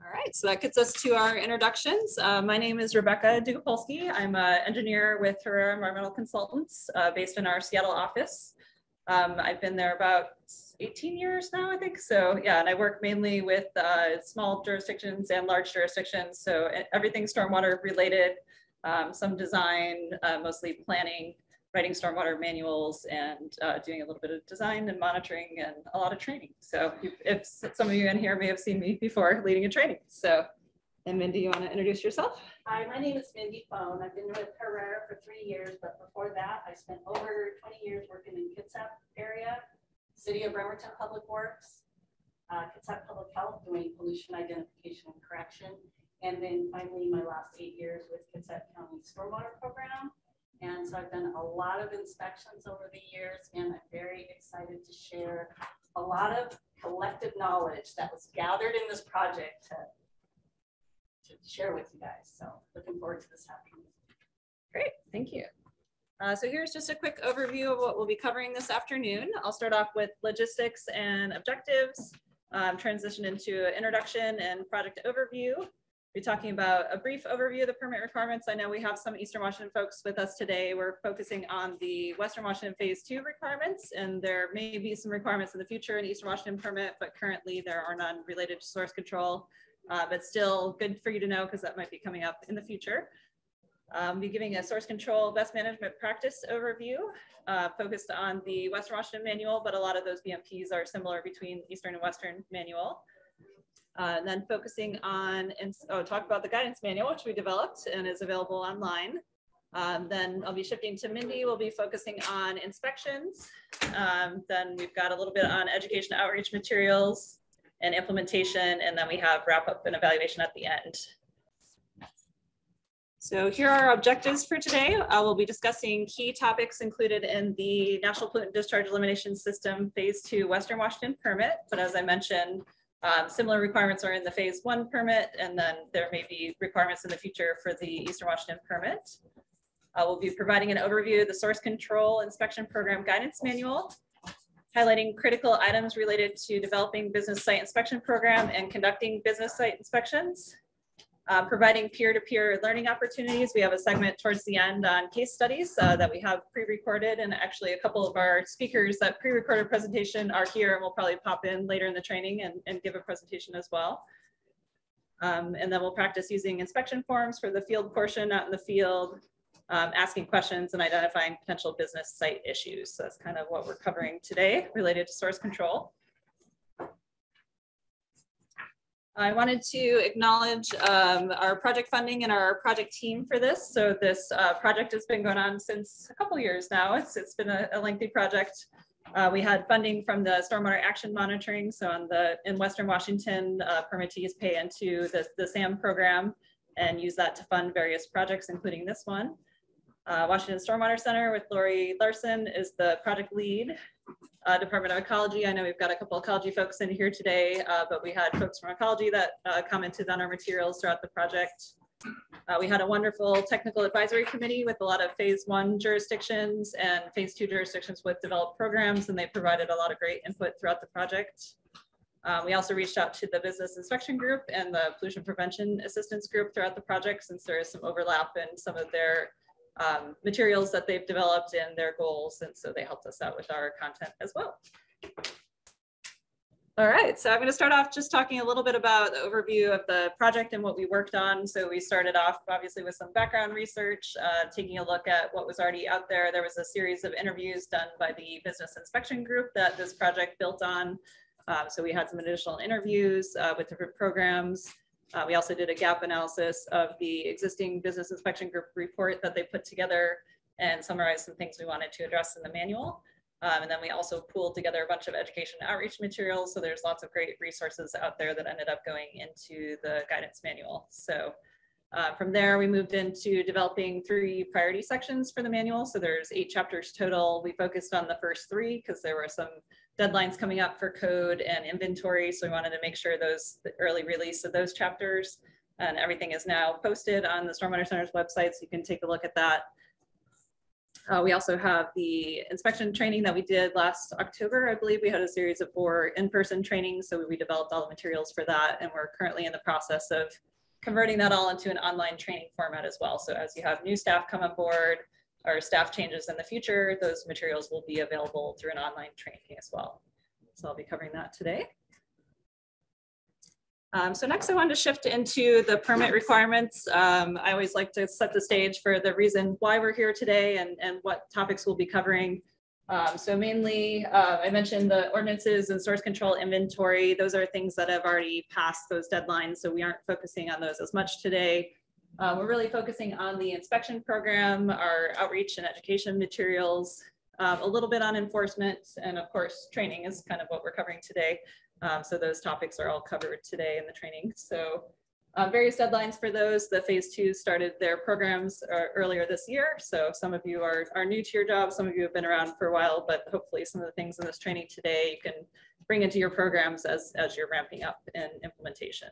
All right, so that gets us to our introductions. My name is Rebecca Dugopolski. I'm an engineer with Herrera Environmental Consultants based in our Seattle office. I've been there about 18 years now, I think. So yeah, and I work mainly with small jurisdictions and large jurisdictions. So everything stormwater related, some design, mostly planning, writing stormwater manuals, and doing a little bit of design and monitoring and a lot of training. So if some of you in here may have seen me before leading a training. So, and Mindy, you want to introduce yourself? Hi, my name is Mindy Fohn. I've been with Herrera for 3 years, but before that, I spent over 20 years working in Kitsap area, City of Bremerton Public Works, Kitsap Public Health, doing pollution identification and correction. And then finally, my last 8 years with Kitsap County Stormwater Program. And so I've done a lot of inspections over the years, and I'm very excited to share a lot of collective knowledge that was gathered in this project to share with you guys. So looking forward to this afternoon. Great, thank you. So here's just a quick overview of what we'll be covering this afternoon. I'll start off with logistics and objectives, transition into an introduction and project overview. We're talking about a brief overview of the permit requirements. I know we have some Eastern Washington folks with us today. We're focusing on the Western Washington Phase 2 requirements, and there may be some requirements in the future in Eastern Washington permit, but currently there are none related to source control. But still good for you to know because that might be coming up in the future. We'll be giving a source control best management practice overview focused on the Western Washington manual, but a lot of those BMPs are similar between Eastern and Western manual. And then focusing on, talk about the guidance manual, which we developed and is available online. Then I'll be shifting to Mindy. We'll be focusing on inspections. Then we've got a little bit on education outreach materials and implementation. And then we have wrap up and evaluation at the end. So here are our objectives for today. We'll be discussing key topics included in the National Pollutant Discharge Elimination System Phase 2 Western Washington permit. But as I mentioned, similar requirements are in the Phase 1 permit, and then there may be requirements in the future for the Eastern Washington permit. We'll be providing an overview of the Source Control Inspection Program Guidance Manual, highlighting critical items related to developing business site inspection program and conducting business site inspections, providing peer-to-peer learning opportunities. We have a segment towards the end on case studies that we have pre-recorded, and actually a couple of our speakers that pre-recorded presentation are here and will probably pop in later in the training and give a presentation as well. And then we'll practice using inspection forms for the field portion out in the field, asking questions and identifying potential business site issues. So that's kind of what we're covering today related to source control. I wanted to acknowledge our project funding and our project team for this. So this project has been going on since a couple years now. It's been a lengthy project. We had funding from the Stormwater Action Monitoring. So in Western Washington, permittees pay into the SAM program and use that to fund various projects, including this one. Washington Stormwater Center with Lori Larson is the project lead. Department of Ecology, I know we've got a couple of ecology folks in here today, but we had folks from ecology that commented on our materials throughout the project. We had a wonderful technical advisory committee with a lot of Phase 1 jurisdictions and Phase 2 jurisdictions with developed programs, and they provided a lot of great input throughout the project. We also reached out to the business inspection group and the pollution prevention assistance group throughout the project, since there is some overlap in some of their materials that they've developed and their goals, and so they helped us out with our content as well. All right, so I'm going to start off just talking a little bit about the overview of the project and what we worked on. So we started off obviously with some background research, taking a look at what was already out there. There was a series of interviews done by the business inspection group that this project built on. So we had some additional interviews with different programs. We also did a gap analysis of the existing business inspection group report that they put together and summarized some things we wanted to address in the manual. And then we also pooled together a bunch of education outreach materials. So there's lots of great resources out there that ended up going into the guidance manual. So from there, we moved into developing 3 priority sections for the manual. So there's 8 chapters total. We focused on the first 3 because there were some deadlines coming up for code and inventory. So we wanted to make sure the early release of those chapters, and everything is now posted on the Stormwater Center's website, so you can take a look at that. We also have the inspection training that we did last October. I believe we had a series of 4 in-person trainings. So we developed all the materials for that. And we're currently in the process of converting that all into an online training format as well. So as you have new staff come on board or staff changes in the future, those materials will be available through an online training as well. So I'll be covering that today. So next I wanted to shift into the permit requirements. I always like to set the stage for the reason why we're here today and what topics we'll be covering. So mainly, I mentioned the ordinances and source control inventory. Those are things that have already passed those deadlines, so we aren't focusing on those as much today. We're really focusing on the inspection program, our outreach and education materials, a little bit on enforcement, and of course, training is kind of what we're covering today. So those topics are all covered today in the training. So various deadlines for those. The phase 2 started their programs earlier this year. So some of you are new to your job. Some of you have been around for a while, but hopefully some of the things in this training today you can bring into your programs as you're ramping up in implementation.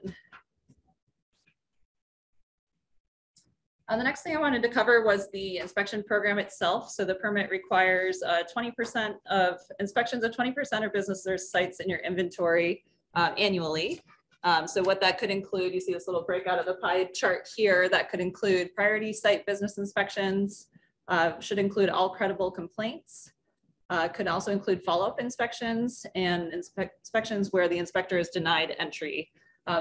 The next thing I wanted to cover was the inspection program itself. So the permit requires 20% of inspections of 20% of businesses' sites in your inventory annually. So what that could include, you see this little breakout of the pie chart here, that could include priority site business inspections, should include all credible complaints, could also include follow-up inspections and inspections where the inspector is denied entry.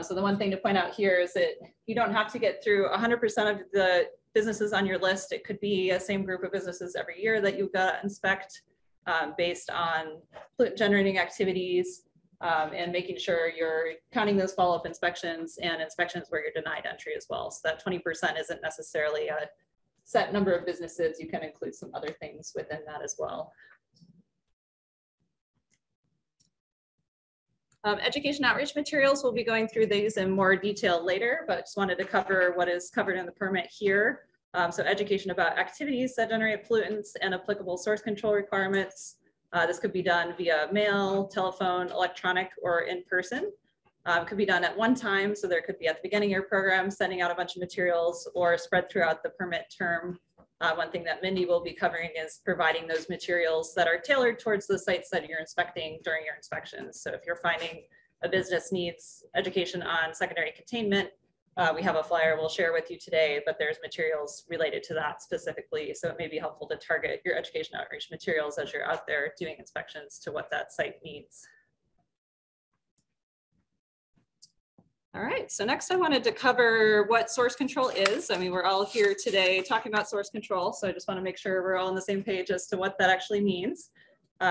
So the one thing to point out here is that you don't have to get through 100% of the businesses on your list. It could be a same group of businesses every year that you've got to inspect based on pollutant generating activities and making sure you're counting those follow-up inspections and inspections where you're denied entry as well. So that 20% isn't necessarily a set number of businesses. You can include some other things within that as well. Education outreach materials, we'll be going through these in more detail later, but just wanted to cover what is covered in the permit here. So education about activities that generate pollutants and applicable source control requirements. This could be done via mail, telephone, electronic, or in person. Could be done at one time, so there could be at the beginning of your program, sending out a bunch of materials, or spread throughout the permit term. One thing that Mindy will be covering is providing those materials that are tailored towards the sites that you're inspecting during your inspections. So if you're finding a business needs education on secondary containment, we have a flyer we'll share with you today, but there's materials related to that specifically. So it may be helpful to target your education outreach materials as you're out there doing inspections to what that site needs. All right, so next I wanted to cover what source control is. I mean, we're all here today talking about source control, so I just want to make sure we're all on the same page as to what that actually means.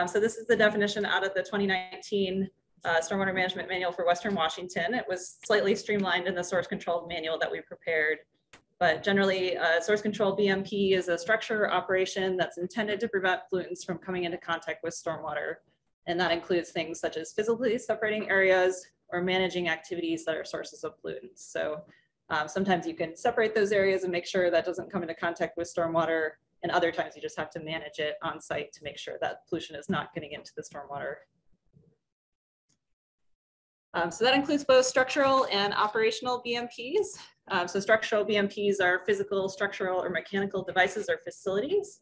So this is the definition out of the 2019 Stormwater Management Manual for Western Washington. It was slightly streamlined in the source control manual that we prepared, but generally source control BMP is a structure or operation that's intended to prevent pollutants from coming into contact with stormwater. And that includes things such as physically separating areas or managing activities that are sources of pollutants. So sometimes you can separate those areas and make sure that doesn't come into contact with stormwater. And other times you just have to manage it on site to make sure that pollution is not getting into the stormwater. So that includes both structural and operational BMPs. So structural BMPs are physical, structural, or mechanical devices or facilities.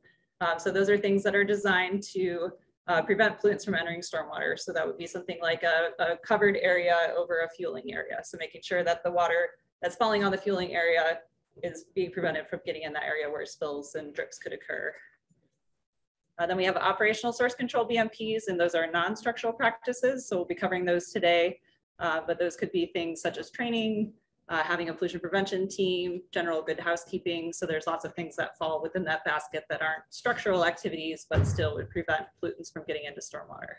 So those are things that are designed to prevent pollutants from entering stormwater. So that would be something like a covered area over a fueling area. So making sure that the water that's falling on the fueling area is being prevented from getting in that area where spills and drips could occur. Then we have operational source control BMPs, and those are non-structural practices. So we'll be covering those today, but those could be things such as training, having a pollution prevention team, general good housekeeping. So there's lots of things that fall within that basket that aren't structural activities, but still would prevent pollutants from getting into stormwater.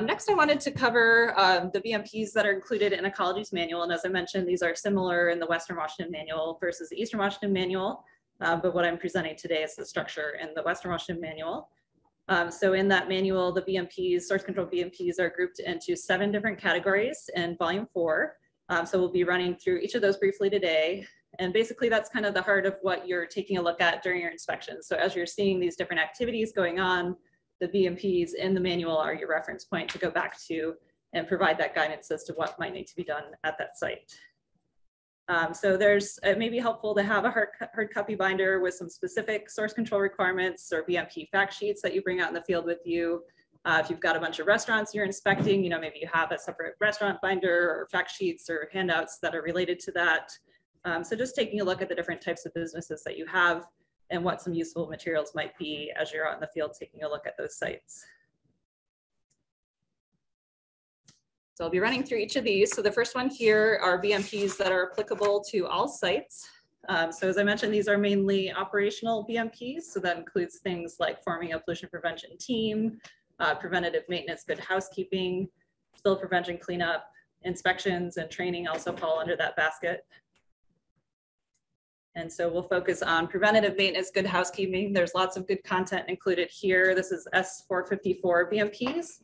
Next, I wanted to cover the BMPs that are included in Ecology's manual. And as I mentioned, these are similar in the Western Washington manual versus the Eastern Washington manual. But what I'm presenting today is the structure in the Western Washington manual. So in that manual, the BMPs, source control BMPs, are grouped into 7 different categories in volume 4. So we'll be running through each of those briefly today. And basically that's kind of the heart of what you're taking a look at during your inspection. So as you're seeing these different activities going on, the BMPs in the manual are your reference point to go back to and provide that guidance as to what might need to be done at that site. So it may be helpful to have a hard copy binder with some specific source control requirements or BMP fact sheets that you bring out in the field with you. If you've got a bunch of restaurants you're inspecting, maybe you have a separate restaurant binder or fact sheets or handouts that are related to that. So just taking a look at the different types of businesses that you have and what some useful materials might be as you're out in the field taking a look at those sites. So I'll be running through each of these. So the first one here are BMPs that are applicable to all sites. So as I mentioned, these are mainly operational BMPs. So that includes things like forming a pollution prevention team, preventative maintenance, good housekeeping, spill prevention cleanup, inspections and training also fall under that basket. And so we'll focus on preventative maintenance, good housekeeping. There's lots of good content included here. This is S454 BMPs.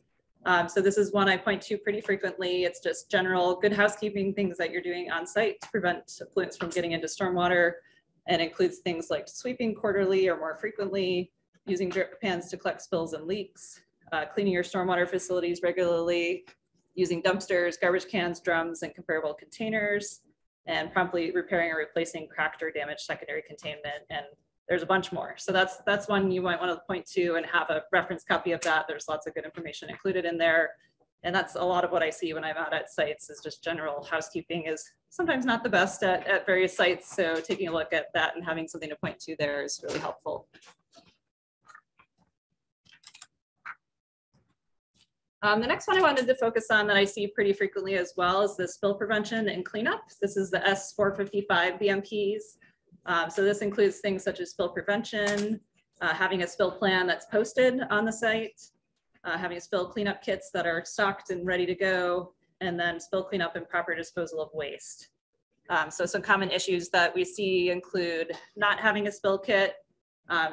So this is one I point to pretty frequently. It's just general good housekeeping things that you're doing on site to prevent pollutants from getting into stormwater, and includes things like sweeping quarterly or more frequently, using drip pans to collect spills and leaks, cleaning your stormwater facilities regularly, using dumpsters, garbage cans, drums, and comparable containers, and promptly repairing or replacing cracked or damaged secondary containment. And there's a bunch more. So that's one you might want to point to and have a reference copy of that. There's lots of good information included in there. And that's a lot of what I see when I'm out at sites is just general housekeeping is sometimes not the best at various sites. So taking a look at that and having something to point to there is really helpful. The next one I wanted to focus on that I see pretty frequently as well is the spill prevention and cleanup. This is the S455 BMPs. So this includes things such as spill prevention, having a spill plan that's posted on the site, having spill cleanup kits that are stocked and ready to go, and then spill cleanup and proper disposal of waste. So some common issues that we see include not having a spill kit,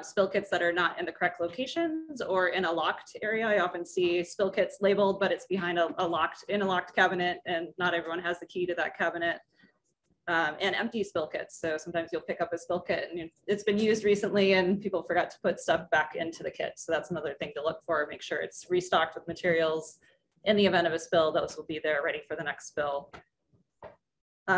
spill kits that are not in the correct locations or in a locked area. I often see spill kits labeled, but it's behind a locked cabinet, and not everyone has the key to that cabinet. And empty spill kits. So sometimes you'll pick up a spill kit and it's been used recently and people forgot to put stuff back into the kit. So that's another thing to look for, make sure it's restocked with materials. In the event of a spill, those will be there ready for the next spill.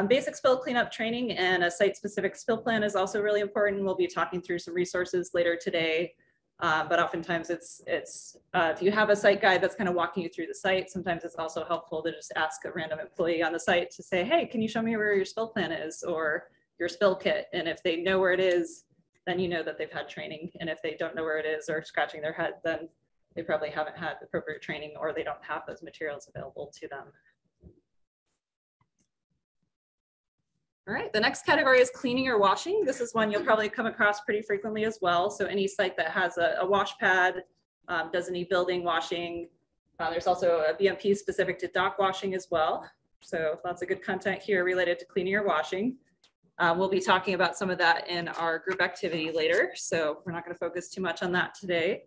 Basic spill cleanup training and a site-specific spill plan is also really important. We'll be talking through some resources later today. But oftentimes if you have a site guide that's kind of walking you through the site, sometimes it's also helpful to just ask a random employee on the site to say, hey, can you show me where your spill plan is or your spill kit? And if they know where it is, then you know that they've had training. And if they don't know where it is or scratching their head, then they probably haven't had appropriate training or they don't have those materials available to them. All right, the next category is cleaning or washing. This is one you'll probably come across pretty frequently as well. So any site that has a wash pad, does any building washing. There's also a BMP specific to dock washing as well. So lots of good content here related to cleaning or washing. We'll be talking about some of that in our group activity later. So we're not going to focus too much on that today.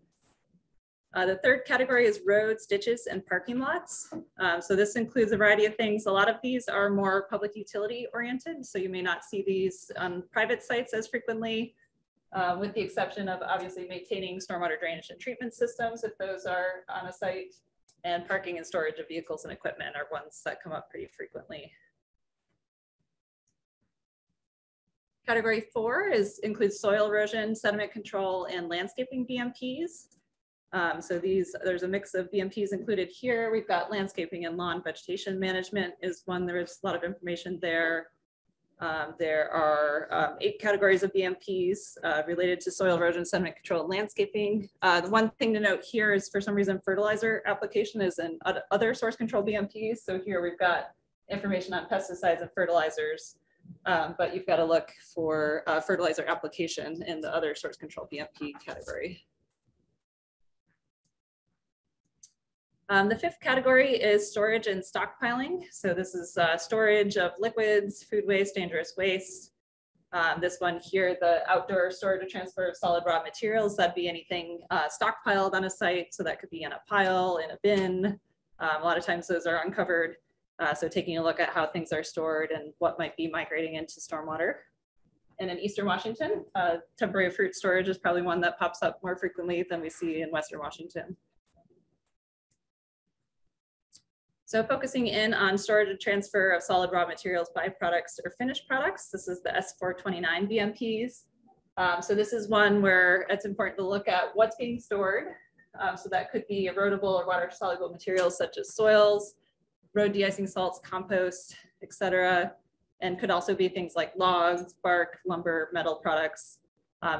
The third category is roads, ditches, and parking lots. So this includes a variety of things. A lot of these are more public utility oriented, so you may not see these on private sites as frequently, with the exception of obviously maintaining stormwater drainage and treatment systems if those are on a site, and parking and storage of vehicles and equipment are ones that come up pretty frequently. Category 4 includes soil erosion, sediment control, and landscaping BMPs. So there's a mix of BMPs included here. We've got landscaping and lawn vegetation management is one. There's a lot of information there. There are 8 categories of BMPs related to soil erosion, sediment control, and landscaping. The one thing to note here is for some reason fertilizer application is in other source control BMPs. So here we've got information on pesticides and fertilizers, but you've got to look for fertilizer application in the other source control BMP category. The 5th category is storage and stockpiling. So this is storage of liquids, food waste, dangerous waste. This one here, the outdoor storage or transfer of solid raw materials, that'd be anything stockpiled on a site. So that could be in a pile, in a bin. A lot of times those are uncovered. So taking a look at how things are stored and what might be migrating into stormwater. And in Eastern Washington, temporary fruit storage is probably one that pops up more frequently than we see in Western Washington. So focusing in on storage and transfer of solid raw materials, byproducts, or finished products. This is the S429 BMPs. So this is one where it's important to look at what's being stored. So that could be erodible or water-soluble materials such as soils, road de-icing salts, compost, etc. And could also be things like logs, bark, lumber, metal products.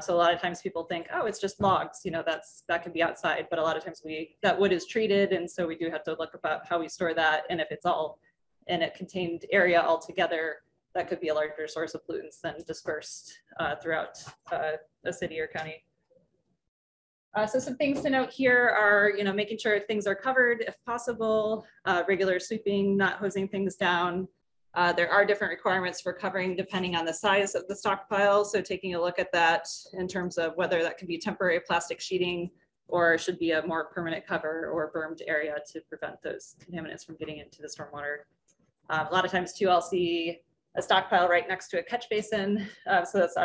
So a lot of times people think, oh, it's just logs, you know, that could be outside, but a lot of times that wood is treated, and so we do have to look about how we store that, and if it's all in a contained area altogether, that could be a larger source of pollutants than dispersed throughout a city or county. So some things to note here are, you know, making sure things are covered if possible, regular sweeping, not hosing things down. There are different requirements for covering depending on the size of the stockpile. So taking a look at that in terms of whether that can be temporary plastic sheeting or should be a more permanent cover or bermed area to prevent those contaminants from getting into the stormwater. A lot of times too, I'll see a stockpile right next to a catch basin. So that's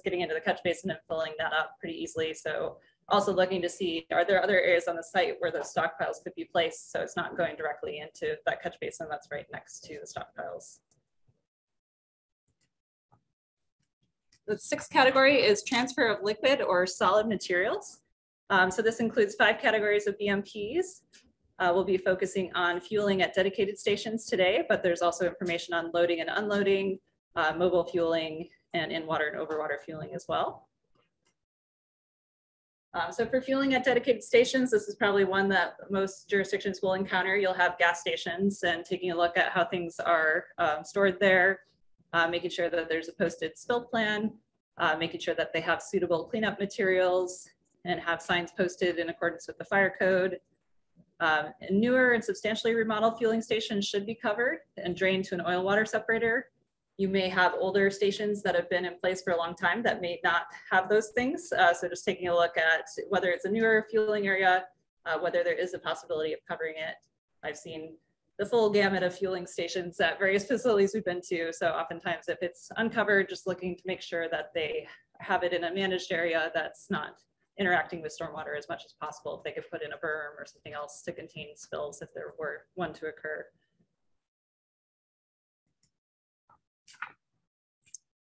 getting into the catch basin and filling that up pretty easily. So also looking to see, are there other areas on the site where those stockpiles could be placed so it's not going directly into that catch basin that's right next to the stockpiles. The sixth category is transfer of liquid or solid materials. So this includes 5 categories of BMPs. We'll be focusing on fueling at dedicated stations today, but there's also information on loading and unloading, mobile fueling, and in-water and overwater fueling as well. So for fueling at dedicated stations, this is probably one that most jurisdictions will encounter. You'll have gas stations, and taking a look at how things are stored there, making sure that there's a posted spill plan, making sure that they have suitable cleanup materials and have signs posted in accordance with the fire code. Newer and substantially remodeled fueling stations should be covered and drained to an oil water separator. You may have older stations that have been in place for a long time that may not have those things. So just taking a look at whether it's a newer fueling area, whether there is a possibility of covering it. I've seen the full gamut of fueling stations at various facilities we've been to. So oftentimes if it's uncovered, just looking to make sure that they have it in a managed area that's not interacting with stormwater as much as possible. If they could put in a berm or something else to contain spills if there were one to occur.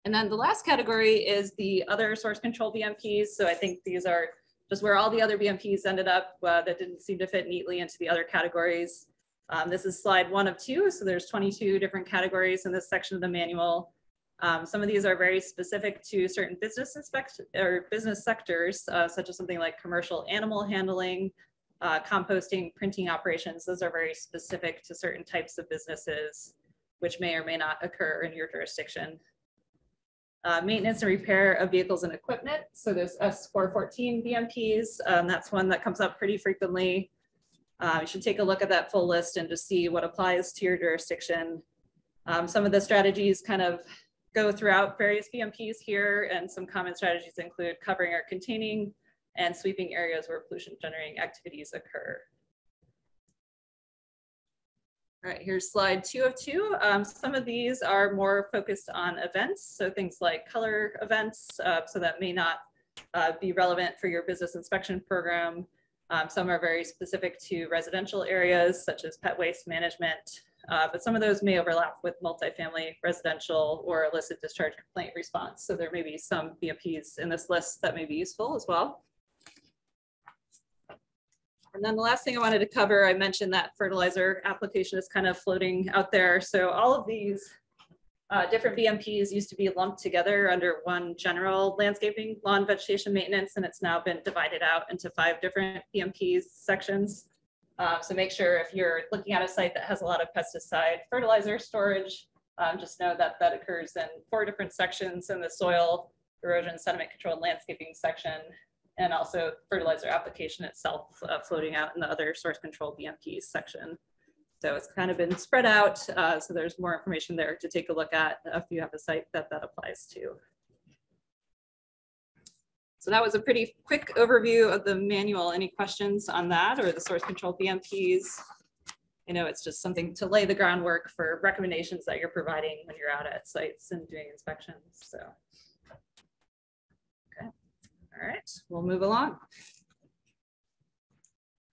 And then the last category is the other source control BMPs. So I think these are just where all the other BMPs ended up that didn't seem to fit neatly into the other categories. This is slide 1 of 2. So there's 22 different categories in this section of the manual. Some of these are very specific to certain business sectors, such as something like commercial animal handling, composting, printing operations. Those are very specific to certain types of businesses, which may or may not occur in your jurisdiction. Maintenance and repair of vehicles and equipment. So there's S414 BMPs. That's one that comes up pretty frequently. You should take a look at that full list and just see what applies to your jurisdiction. Some of the strategies kind of go throughout various BMPs here, and some common strategies include covering or containing and sweeping areas where pollution generating activities occur. All right, here's slide 2 of 2. Some of these are more focused on events, so things like color events, so that may not be relevant for your business inspection program. Some are very specific to residential areas, such as pet waste management, but some of those may overlap with multifamily, residential, or illicit discharge complaint response. So there may be some BMPs in this list that may be useful as well. And then the last thing I wanted to cover, I mentioned that fertilizer application is kind of floating out there. So all of these different BMPs used to be lumped together under one general landscaping, lawn vegetation maintenance, and it's now been divided out into 5 different BMPs sections. So make sure if you're looking at a site that has a lot of pesticide fertilizer storage, just know that that occurs in 4 different sections in the soil, erosion, sediment control, and landscaping section, and also fertilizer application itself floating out in the other source control BMPs section. So it's kind of been spread out. So there's more information there to take a look at if you have a site that applies to. So that was a pretty quick overview of the manual. Any questions on that or the source control BMPs? You know, it's just something to lay the groundwork for recommendations that you're providing when you're out at sites and doing inspections. So, okay, all right, we'll move along.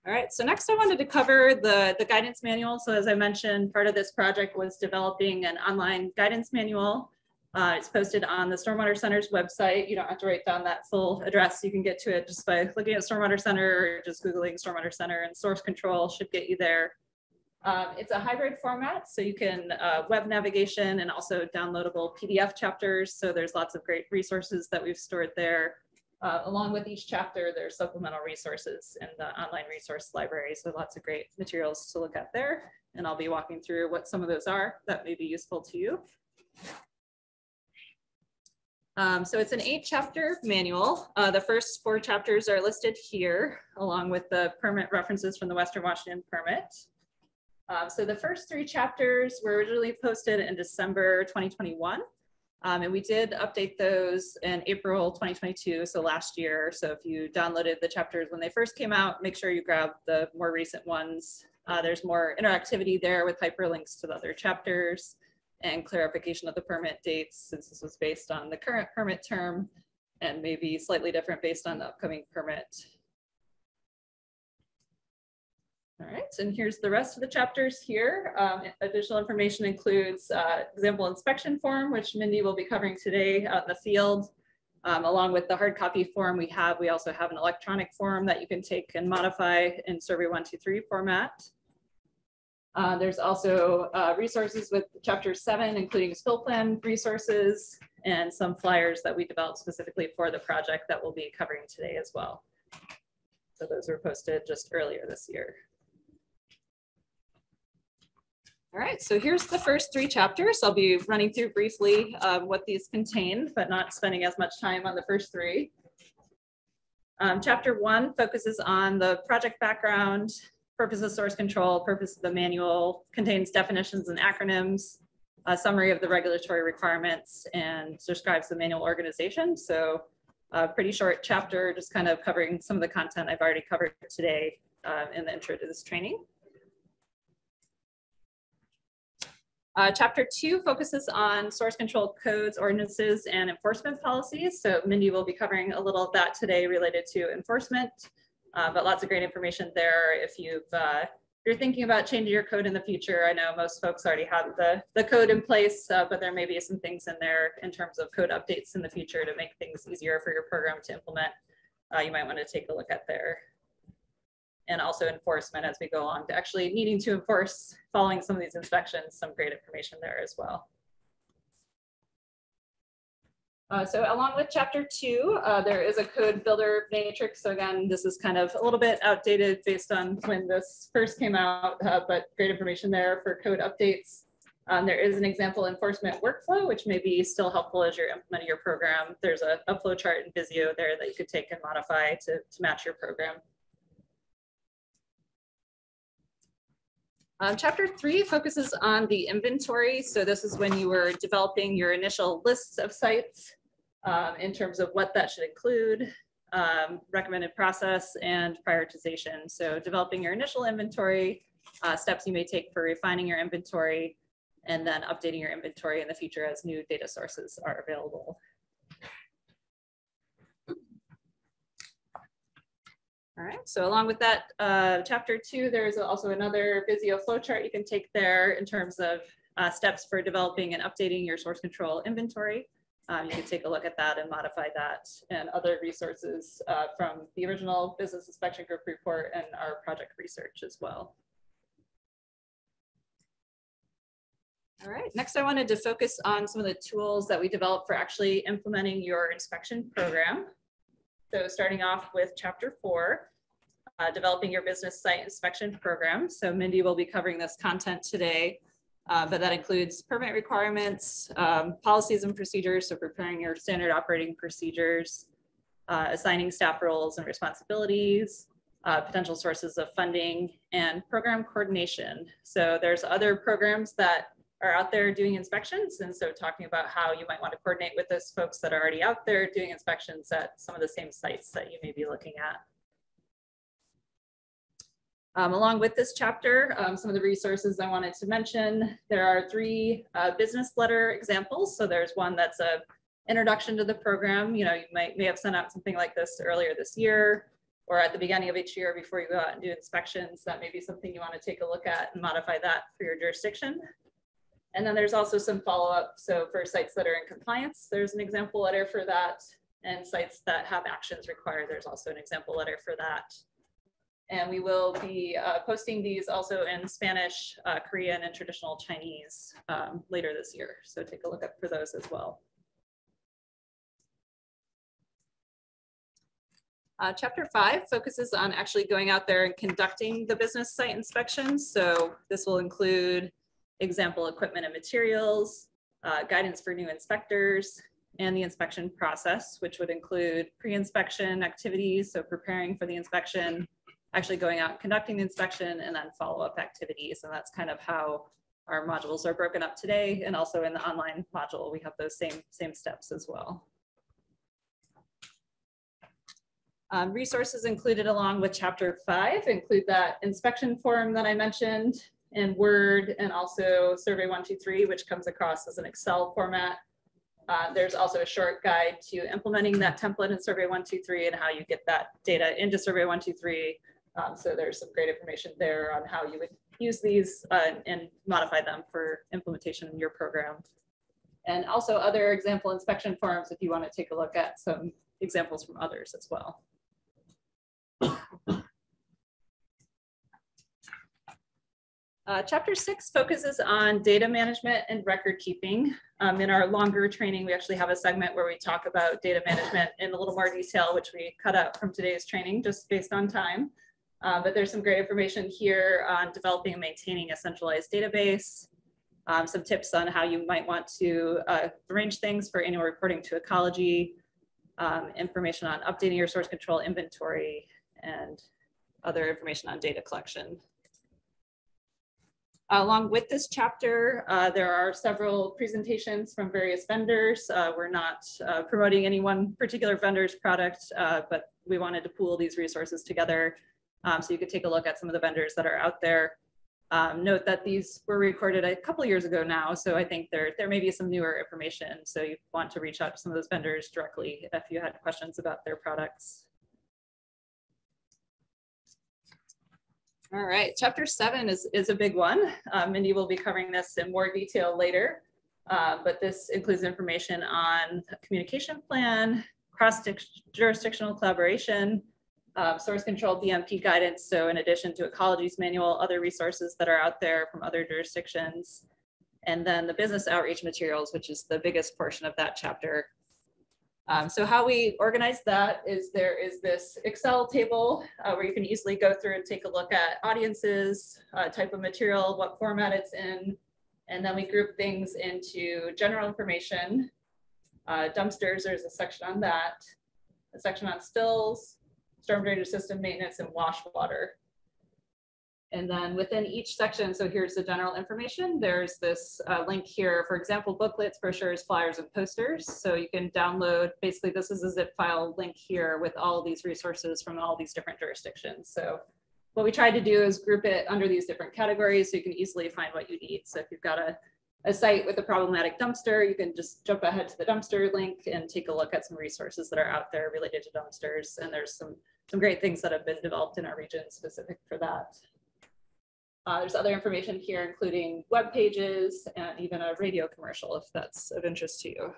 All right, so next I wanted to cover the guidance manual. So as I mentioned, part of this project was developing an online guidance manual. It's posted on the Stormwater Center's website. You don't have to write down that full address. You can get to it just by looking at Stormwater Center or just Googling Stormwater Center, and source control should get you there. It's a hybrid format, so you can web navigation and also downloadable PDF chapters. So there's lots of great resources that we've stored there. Along with each chapter, there's supplemental resources in the online resource library. So lots of great materials to look at there. And I'll be walking through what some of those are that may be useful to you. So it's an 8-chapter manual. The first 4 chapters are listed here, along with the permit references from the Western Washington permit. So the first 3 chapters were originally posted in December 2021. And we did update those in April 2022, so last year. So if you downloaded the chapters when they first came out, make sure you grab the more recent ones. There's more interactivity there with hyperlinks to the other chapters and clarification of the permit dates, since this was based on the current permit term and maybe slightly different based on the upcoming permit. All right, and here's the rest of the chapters here. Additional information includes example inspection form, which Mindy will be covering today out in the field. Along with the hard copy form we also have an electronic form that you can take and modify in Survey 123 format. There's also resources with chapter 7, including spill plan resources and some flyers that we developed specifically for the project that we'll be covering today as well. So those were posted just earlier this year. All right, so here's the first 3 chapters. I'll be running through briefly what these contain, but not spending as much time on the first 3. Chapter 1 focuses on the project background, purpose of source control, purpose of the manual, contains definitions and acronyms, a summary of the regulatory requirements, and describes the manual organization. So a pretty short chapter, just kind of covering some of the content I've already covered today in the intro to this training. Chapter 2 focuses on source control codes, ordinances, and enforcement policies. So Mindy will be covering a little of that today related to enforcement, but lots of great information there. If you're thinking about changing your code in the future, I know most folks already have the code in place, but there may be some things in there in terms of code updates in the future to make things easier for your program to implement. You might want to take a look at there. And also enforcement as we go along to actually needing to enforce following some of these inspections, some great information there as well. So along with chapter 2, there is a code builder matrix. So again, this is kind of a little bit outdated based on when this first came out, but great information there for code updates. There is an example enforcement workflow, which may be still helpful as you're implementing your program. There's a flow chart in Visio there that you could take and modify to match your program. Chapter 3 focuses on the inventory. So this is when you were developing your initial lists of sites in terms of what that should include, recommended process, and prioritization. So developing your initial inventory, steps you may take for refining your inventory, and then updating your inventory in the future as new data sources are available. All right, so along with that, chapter 2, there's also another Visio flowchart you can take there in terms of steps for developing and updating your source control inventory. You can take a look at that and modify that, and other resources from the original Business Inspection Group report and our project research as well. All right, next I wanted to focus on some of the tools that we developed for actually implementing your inspection program. So starting off with chapter 4, developing your business site inspection program. So Mindy will be covering this content today, but that includes permit requirements, policies and procedures, so preparing your standard operating procedures, assigning staff roles and responsibilities, potential sources of funding, and program coordination. So there's other programs that are out there doing inspections, and so talking about how you might want to coordinate with those folks that are already out there doing inspections at some of the same sites that you may be looking at. Along with this chapter, some of the resources I wanted to mention, there are 3 business letter examples. So there's one that's a introduction to the program. You know, you may have sent out something like this earlier this year. or at the beginning of each year before you go out and do inspections, that may be something you want to take a look at and modify that for your jurisdiction. And then there's also some follow-up. So for sites that are in compliance, there's an example letter for that. And sites that have actions required, there's also an example letter for that. And we will be posting these also in Spanish, Korean, and traditional Chinese later this year. So take a look up for those as well. Chapter 5 focuses on actually going out there and conducting the business site inspections. So this will include example equipment and materials, guidance for new inspectors, and the inspection process, which would include pre-inspection activities, so preparing for the inspection, actually going out and conducting the inspection, and then follow-up activities. And that's kind of how our modules are broken up today. And also in the online module, we have those same steps as well. Resources included along with Chapter 5 include that inspection form that I mentioned in Word, and also Survey 123, which comes across as an Excel format. There's also a short guide to implementing that template in Survey 123 and how you get that data into Survey 123. So there's some great information there on how you would use these and modify them for implementation in your program. And also other example inspection forms if you want to take a look at some examples from others as well. Chapter 6 focuses on data management and record keeping. In our longer training, we actually have a segment where we talk about data management in a little more detail, which we cut out from today's training just based on time. But there's some great information here on developing and maintaining a centralized database, some tips on how you might want to arrange things for annual reporting to ecology, information on updating your source control inventory, and other information on data collection. Along with this chapter, there are several presentations from various vendors. We're not promoting any one particular vendor's product, but we wanted to pool these resources together so you could take a look at some of the vendors that are out there. Note that these were recorded a couple of years ago now, so I think there may be some newer information. So you want to reach out to some of those vendors directly if you had questions about their products. All right, Chapter 7 is a big one. Mindy will be covering this in more detail later, but this includes information on communication plan, cross-jurisdictional collaboration, source control BMP guidance. So in addition to Ecology's manual, other resources that are out there from other jurisdictions, and then the business outreach materials, which is the biggest portion of that chapter. So how we organize that is there is this Excel table where you can easily go through and take a look at audiences, type of material, what format it's in, and then we group things into general information. Dumpsters, there's a section on that, a section on spills, storm drainage system maintenance, and wash water. And then within each section, so here's the general information. There's this link here, for example, booklets, brochures, flyers, and posters. So you can download, basically this is a zip file link here with all these resources from all these different jurisdictions. So what we tried to do is group it under these different categories so you can easily find what you need. So if you've got a site with a problematic dumpster, you can just jump ahead to the dumpster link and take a look at some resources that are out there related to dumpsters. And there's some great things that have been developed in our region specific for that. There's other information here, including web pages and even a radio commercial, if that's of interest to you.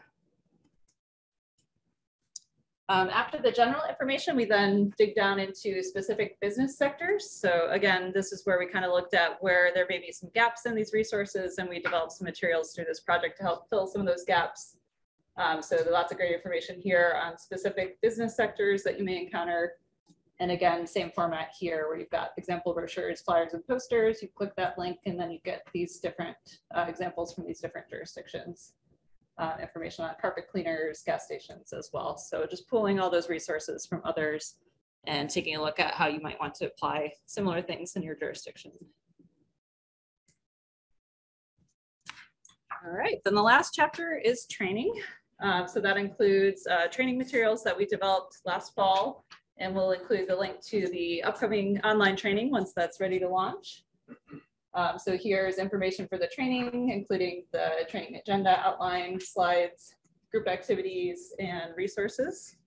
After the general information, we then dig down into specific business sectors. So again, this is where we kind of looked at where there may be some gaps in these resources, and we developed some materials through this project to help fill some of those gaps. So there's lots of great information here on specific business sectors that you may encounter. And again, same format here where you've got example brochures, flyers, and posters. You click that link and then you get these different examples from these different jurisdictions. Information on carpet cleaners, gas stations as well. So just pulling all those resources from others and taking a look at how you might want to apply similar things in your jurisdiction. All right, then the last chapter is training. So that includes training materials that we developed last fall, and we'll include the link to the upcoming online training once that's ready to launch. So here's information for the training, including the training agenda, outline, slides, group activities, and resources.